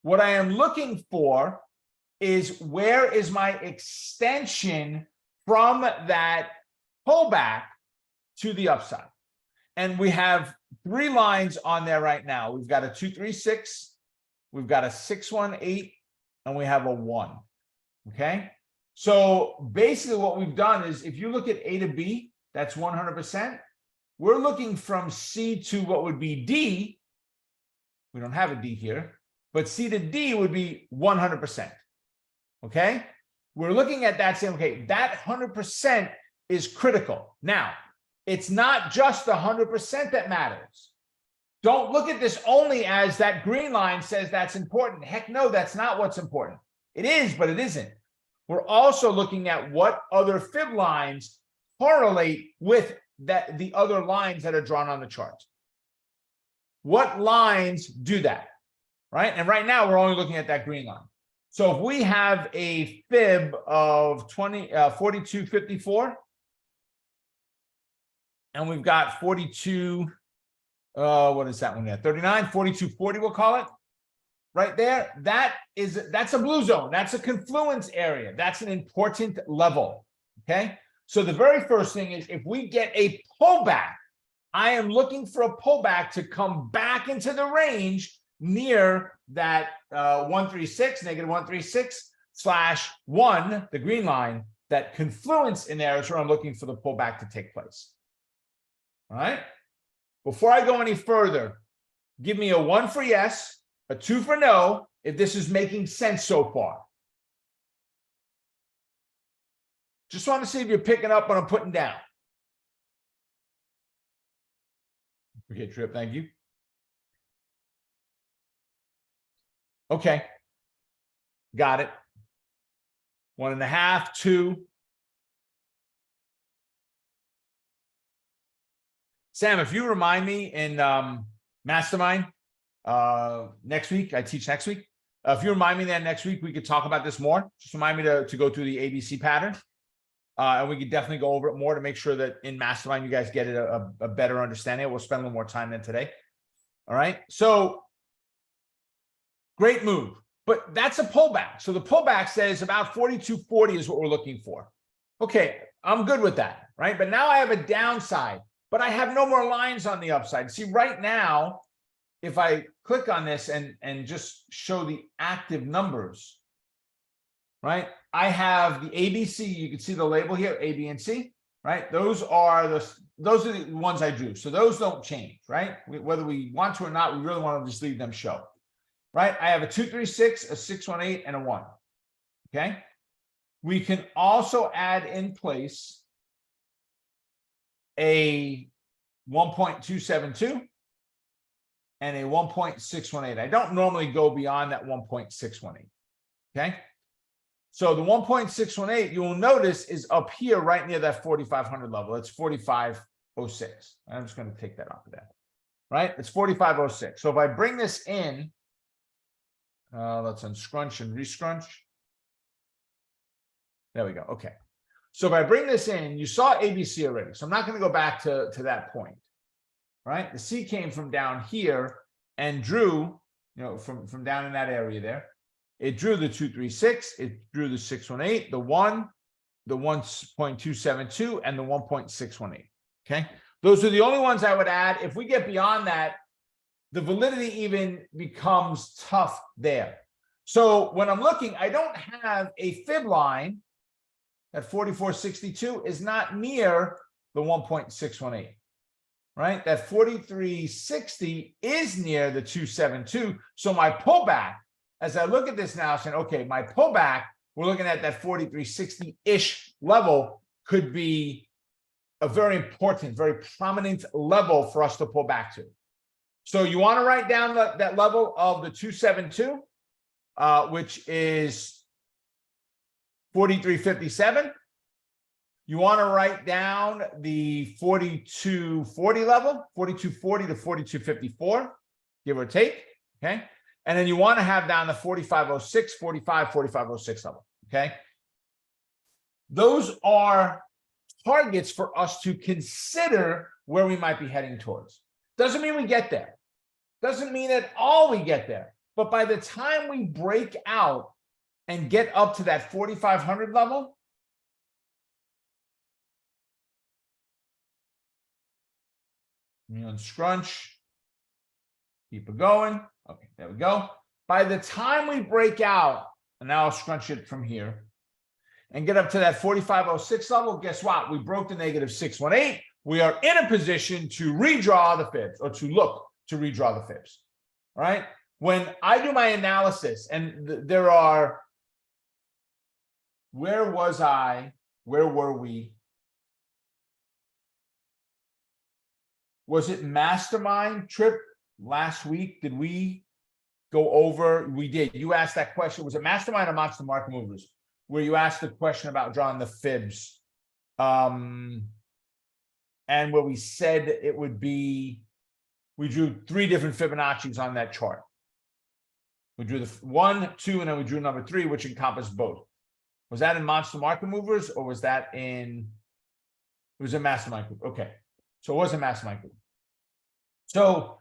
What I am looking for is where is my extension from that pullback to the upside. And we have 3 lines on there right now. We've got a 236, we've got a 618, and we have a 1. Okay. So basically what we've done is if you look at A to B, that's 100%. We're looking from C to what would be D. We don't have a D here, but C to D would be 100%. Okay. We're looking at that saying, okay, that 100% is critical. Now, it's not just the 100% that matters. Don't look at this only as that green line says that's important. Heck no, that's not what's important. It is, but it isn't. We're also looking at what other fib lines correlate with the other lines that are drawn on the chart. What lines do that, right? And right now we're only looking at that green line. So if we have a fib of 42.54, and we've got 42, what is that one there? 39, 42.40, we'll call it. Right there, that's a blue zone. That's a confluence area. That's an important level, okay? So the very first thing is if we get a pullback, I am looking for a pullback to come back into the range near that 136, negative 136/1, the green line, that confluence in there is where I'm looking for the pullback to take place. All right. Before I go any further, give me a 1 for yes, a 2 for no, if this is making sense so far. Just want to see if you're picking up what I'm putting down. Okay, Trip, thank you. Okay. Got it. 1.5, 2. Sam, if you remind me in Mastermind next week, I teach next week. If you remind me that next week, we could talk about this more. Just remind me to go through the ABC pattern. And we could definitely go over it more to make sure that in Mastermind, you guys get it a better understanding. We'll spend a little more time than today. All right. So great move, but that's a pullback. So the pullback says about 42.40 is what we're looking for. Okay, I'm good with that, right? But now I have a downside, but I have no more lines on the upside. See, right now, if I click on this and just show the active numbers, right? I have the ABC. You can see the label here, A, B, and C, right? Those are the ones I drew. So those don't change, right? Whether we want to or not, we really want to just leave them show, right? I have a 236, a 618, and a 1. Okay. We can also add in place a 1.272 and a 1.618. I don't normally go beyond that 1.618. Okay. So the 1.618, you will notice, is up here right near that 4,500 level. It's 4506. I'm just going to take that off of that. Right? It's 4506. So if I bring this in, let's unscrunch and rescrunch. There we go. Okay. So if I bring this in, you saw ABC already. So I'm not going to go back to that point. Right? The C came from down here and drew, from down in that area there. It drew the 236, it drew the 618, the 1, the 1.272, and the 1.618. Okay. Those are the only ones I would add. If we get beyond that, the validity even becomes tough there. So when I'm looking, I don't have a fib line. At 4462 is not near the 1.618, right? That 4360 is near the 272. So my pullback, as I look at this now, saying, okay, my pullback, we're looking at that 4360-ish level, could be a very important, very prominent level for us to pull back to. So you want to write down that level of the 272, which is 4357. You want to write down the 4240 level, 4240 to 4254, give or take. Okay. And then you want to have down the 4506, 4506 level. Okay. Those are targets for us to consider where we might be heading towards. Doesn't mean we get there. Doesn't mean at all we get there. But by the time we break out and get up to that 4,500 level, you unscrunch, keep it going. Okay, there we go. By the time we break out, and now I'll scrunch it from here and get up to that 4506 level, guess what? We broke the negative 618. We are in a position to redraw the fibs, or to look to redraw the fibs. All right. When I do my analysis, and there are, where was I? Where were we? Was it Mastermind Trip last week? Did we go over? We did. You asked that question. Was it Mastermind or Monster Market Movers, where you asked the question about drawing the fibs? And where we said it would be, we drew 3 different Fibonacci's on that chart. We drew the 1, 2, and then we drew number 3, which encompassed both. Was that in Monster Market Movers, or was that in, it was in Mastermind Group? Okay. So it was a Mastermind Group. So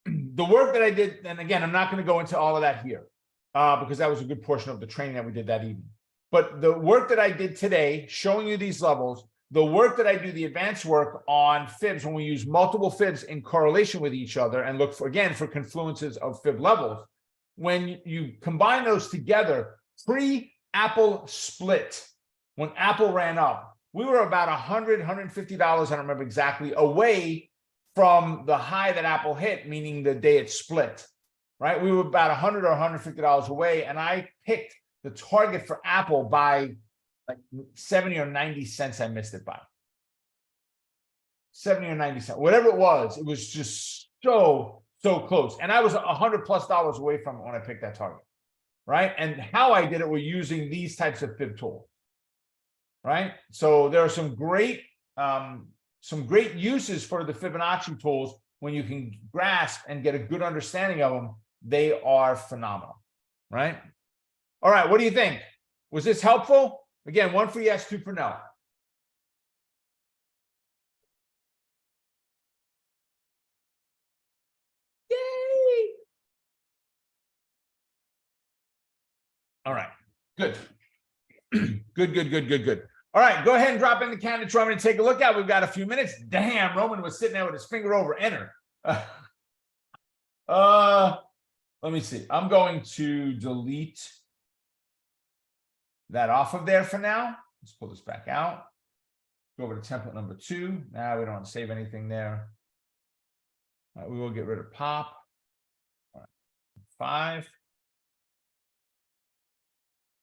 the work that I did, and again, I'm not going to go into all of that here because that was a good portion of the training that we did that evening. But the work that I did today, showing you these levels, the work that I do, the advanced work on fibs, when we use multiple fibs in correlation with each other and look for, again, for confluences of fib levels, when you combine those together, pre-Apple split, when Apple ran up, we were about $100, $150, I don't remember exactly, away from the high that Apple hit, meaning the day it split, right? We were about $100 or $150 away, and I picked the target for Apple by like 70 or 90 cents. I missed it by 70 or 90 cents, whatever it was just so close. And I was $100+ away from it when I picked that target, right? And how I did it, we're using these types of fib tools, right? So there are some great uses for the Fibonacci tools when you can grasp and get a good understanding of them. They are phenomenal, right? All right, what do you think? Was this helpful? Again, 1 for yes, 2 for no. All right, good. Good. All right, go ahead and drop in the candidates for me to take a look at. We've got a few minutes. Damn, Roman was sitting there with his finger over enter. Let me see. I'm going to delete that off of there for now. Let's pull this back out. Go over to template number 2. Now we don't want to save anything there. All right, we will get rid of pop. All right, 5.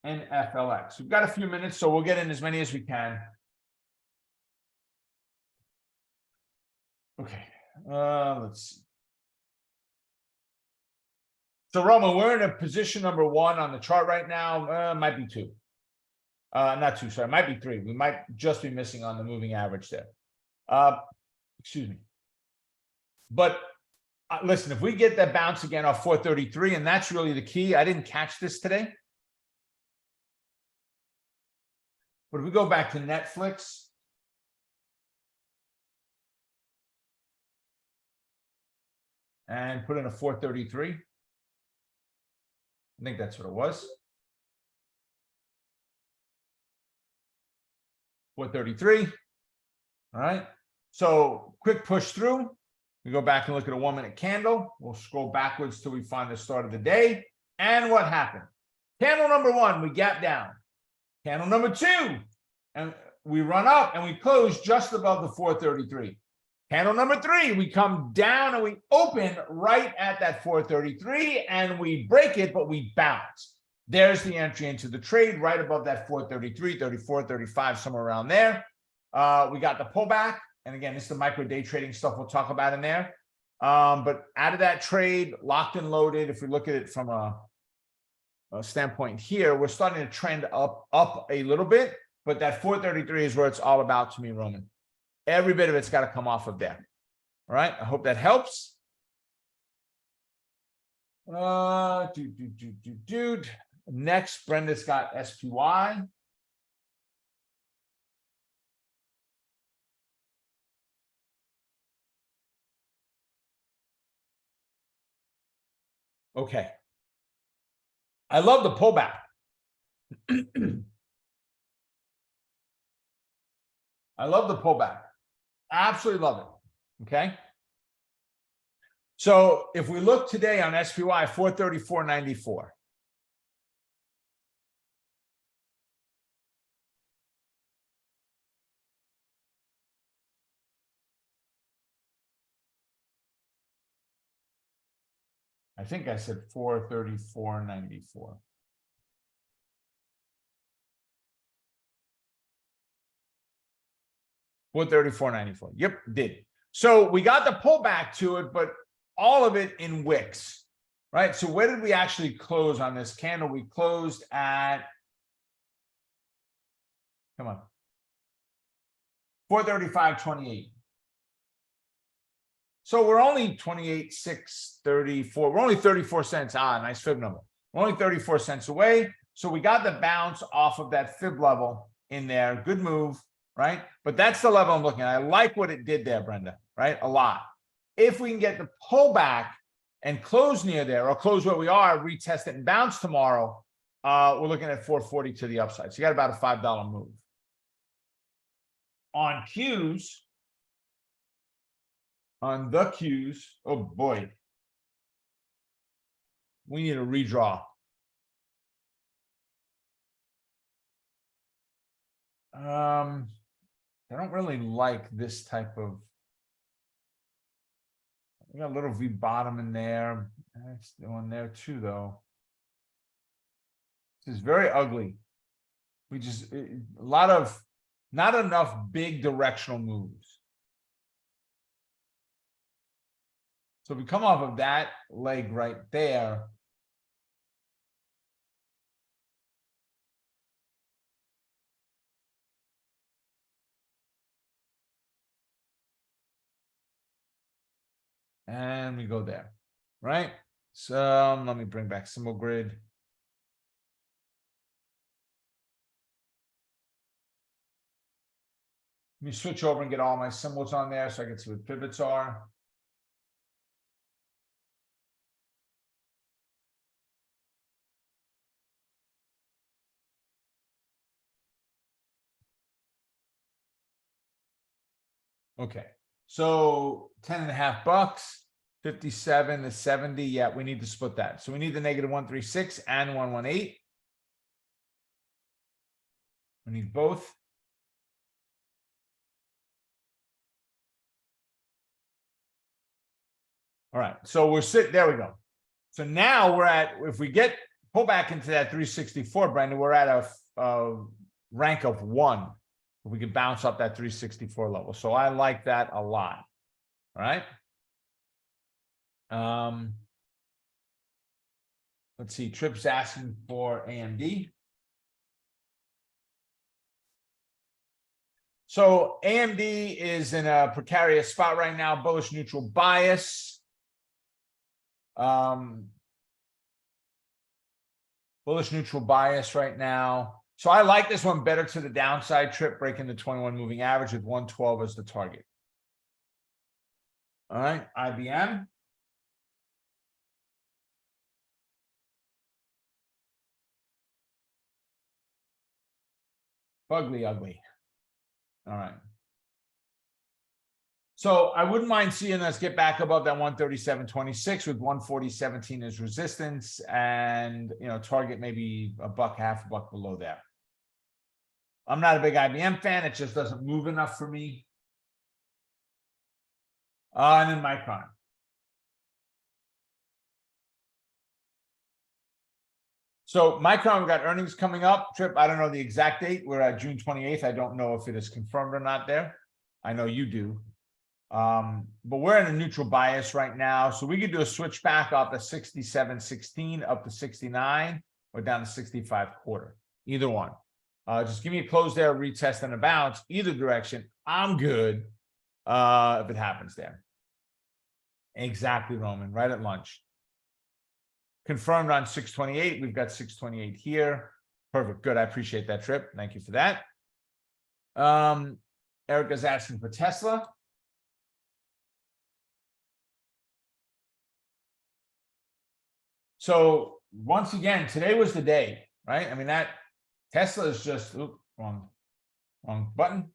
And FLX. We've got a few minutes, so we'll get in as many as we can. Okay, let's see. So Roman, we're in a position number 1 on the chart right now. Might be 2. Not 2, sorry, might be 3. We might just be missing on the moving average there. Excuse me. But listen, if we get that bounce again off 433, and that's really the key. I didn't catch this today. But if we go back to Netflix, and put in a 433, I think that's what it was. 433. All right. So quick push through. We go back and look at a 1-minute candle. We'll scroll backwards till we find the start of the day. And what happened? Candle number 1, we gap down. Candle number 2, and we run up and we close just above the 433. Candle number 3, we come down and we open right at that 433 and we break it, but we bounce. There's the entry into the trade right above that 433, 34, 35, somewhere around there. We got the pullback. And again, this is the micro day trading stuff we'll talk about in there. But out of that trade, locked and loaded, if we look at it from a standpoint here, we're starting to trend up a little bit, but that 433 is where it's all about to me, Roman. Every bit of it's got to come off of there. All right, I hope that helps. Next, Brenda's got SPY. Okay. I love the pullback. I love the pullback. Absolutely love it. Okay. So if we look today on SPY, 434.94. I think I said 434.94. $434.94. Yep, did. So we got the pullback to it, but all of it in wicks, right? So where did we actually close on this candle? We closed at, come on, 435.28. So we're only 28,634. We're only 34 cents. Nice fib number. We're only 34 cents away. So we got the bounce off of that fib level in there. Good move, right? But that's the level I'm looking at. I like what it did there, Brenda, right? A lot. If we can get the pullback and close near there, or close where we are, retest it and bounce tomorrow, we're looking at 440 to the upside. So you got about a $5 move. On Qs, on the Qs, oh boy, we need a redraw. I don't really like this type of, we got a little V bottom in there. That's the one there too, though. This is very ugly. We just, a lot of, not enough big directional moves. So if we come off of that leg right there, and we go there, right? So let me bring back symbol grid. Let me switch over and get all my symbols on there so I can see what pivots are. Okay. So 10.5 $, 57 to 70. Yeah, we need to split that. So we need the -136 and 118. We need both. All right. So we're sitting, there we go. So now we're at, if we pull back into that 364, Brandon, we're at a rank of 1. We can bounce up that 364 level. So I like that a lot. All right. Let's see. Tripp's asking for AMD. So AMD is in a precarious spot right now, bullish neutral bias. Bullish neutral bias right now. So I like this one better to the downside. Trip breaking the 21 moving average with 112 as the target. All right, IBM. Ugly, ugly. All right. So I wouldn't mind seeing us get back above that 137.26 with 140.17 as resistance, and target maybe $1.50, $1 below there. I'm not a big IBM fan. It just doesn't move enough for me. And then Micron. So Micron, we've got earnings coming up. Trip, I don't know the exact date. We're at June 28th. I don't know if it is confirmed or not there. I know you do. But we're in a neutral bias right now. So we could do a switch back off the 67.16 up to 69 or down to 65.25. Either one. Just give me a close there, retest, and a bounce. Either direction, I'm good if it happens there. Exactly, Roman, right at lunch. Confirmed on 628. We've got 628 here. Perfect. Good. I appreciate that, Trip. Thank you for that. Erica's asking for Tesla. So once again, today was the day, right? I mean, that Tesla is just wrong button.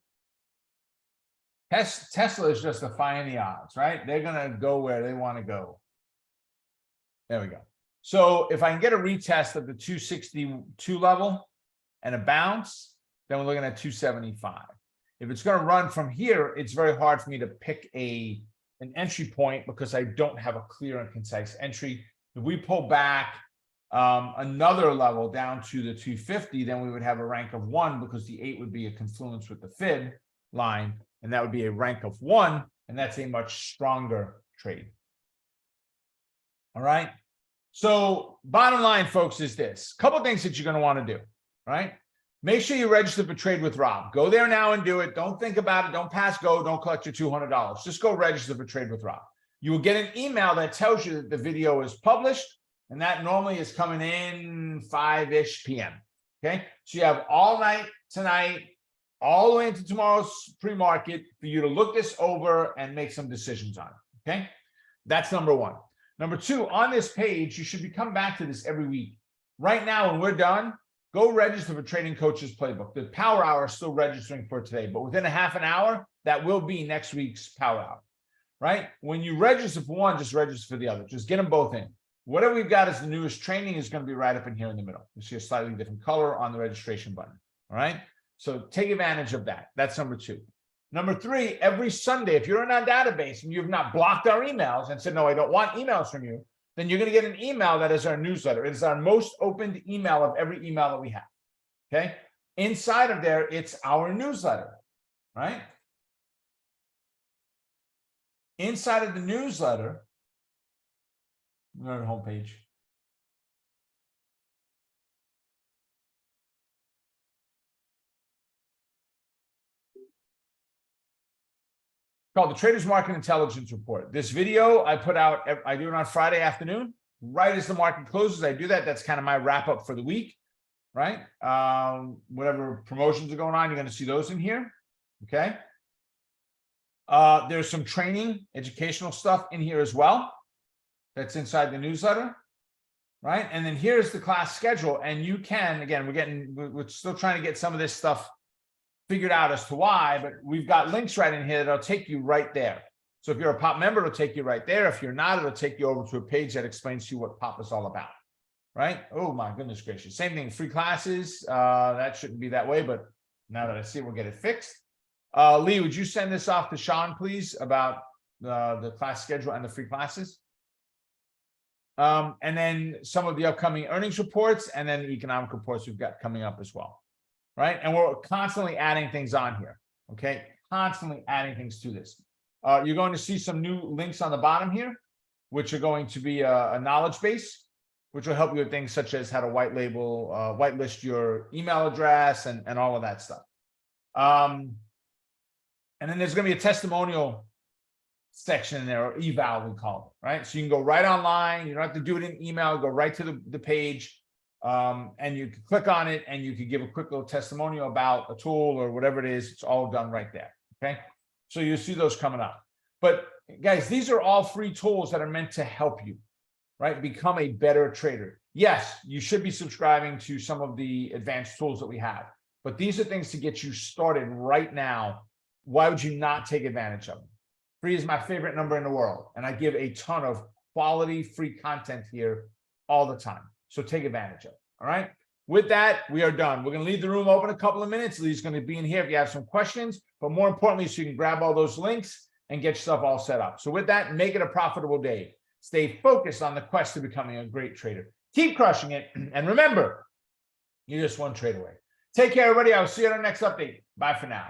Tesla is just defying the odds, right? They're gonna go where they want to go. There we go. So if I can get a retest of the 262 level and a bounce, then we're looking at 275. If it's going to run from here, it's very hard for me to pick an entry point because I don't have a clear and concise entry. If we pull back another level down to the 250, then we would have a rank of 1 because the 8 would be a confluence with the fib line, and that would be a rank of 1, and that's a much stronger trade. All right. So bottom line, folks, is this. A couple of things that you're going to want to do, right? Make sure you register for Trade with Rob. Go there now and do it. Don't think about it. Don't pass go. Don't collect your $200. Just go register for Trade with Rob. You will get an email that tells you that the video is published, and that normally is coming in 5-ish p.m. Okay? So you have all night tonight, all the way into tomorrow's pre-market for you to look this over and make some decisions on it. Okay? That's number one. Number two, on this page, you should be coming back to this every week. Right now, when we're done, go register for Trading Coaches Playbook. The Power Hour is still registering for today, but within a half an hour, that will be next week's Power Hour, right? When you register for one, just register for the other. Just get them both in. Whatever we've got as the newest training is going to be right up in here in the middle. You see a slightly different color on the registration button, all right? So take advantage of that. That's number two. Number three, every Sunday, if you're in our database and you've not blocked our emails and said, no, I don't want emails from you, then you're going to get an email that is our newsletter. It is our most opened email of every email that we have, okay? Inside of there, it's our newsletter, right? Inside of the newsletter, we're on the homepage. Called the Traders Market Intelligence Report. This video I put out, I do it on Friday afternoon, right as the market closes. I do that. That's kind of my wrap up for the week, right? Whatever promotions are going on, you're going to see those in here. Okay. There's some training, educational stuff in here as well. That's inside the newsletter, right? And then here's the class schedule. And you can, again, we're still trying to get some of this stuff figured out as to why, but we've got links right in here that'll take you right there. So if you're a POP member, it'll take you right there. If you're not, it'll take you over to a page that explains to you what POP is all about, right? Oh my goodness gracious. Same thing, free classes. That shouldn't be that way, but now that I see it, we'll get it fixed. Lee, would you send this off to Sean, please, about the class schedule and the free classes? And then some of the upcoming earnings reports, and then the economic reports we've got coming up as well, right? And we're constantly adding things on here, okay? Constantly adding things to this. You're going to see some new links on the bottom here, which are going to be a knowledge base, which will help you with things such as how to whitelist your email address and all of that stuff. And then there's going to be a testimonial section in there, or eval we call it, right? So you can go right online. You don't have to do it in email. Go right to the page, and you can click on it, and you can give a quick little testimonial about a tool or whatever it is. It's all done right there, okay? So you'll see those coming up. But guys, these are all free tools that are meant to help you, right? Become a better trader. Yes, you should be subscribing to some of the advanced tools that we have, but these are things to get you started right now. Why would you not take advantage of them? Free is my favorite number in the world, and I give a ton of quality free content here all the time. So take advantage of it, all right? With that, we are done. We're going to leave the room open a couple of minutes. Lee's going to be in here if you have some questions, but more importantly, so you can grab all those links and get yourself all set up. So with that, make it a profitable day. Stay focused on the quest to becoming a great trader. Keep crushing it. And remember, you're just one trade away. Take care, everybody. I'll see you on the next update. Bye for now.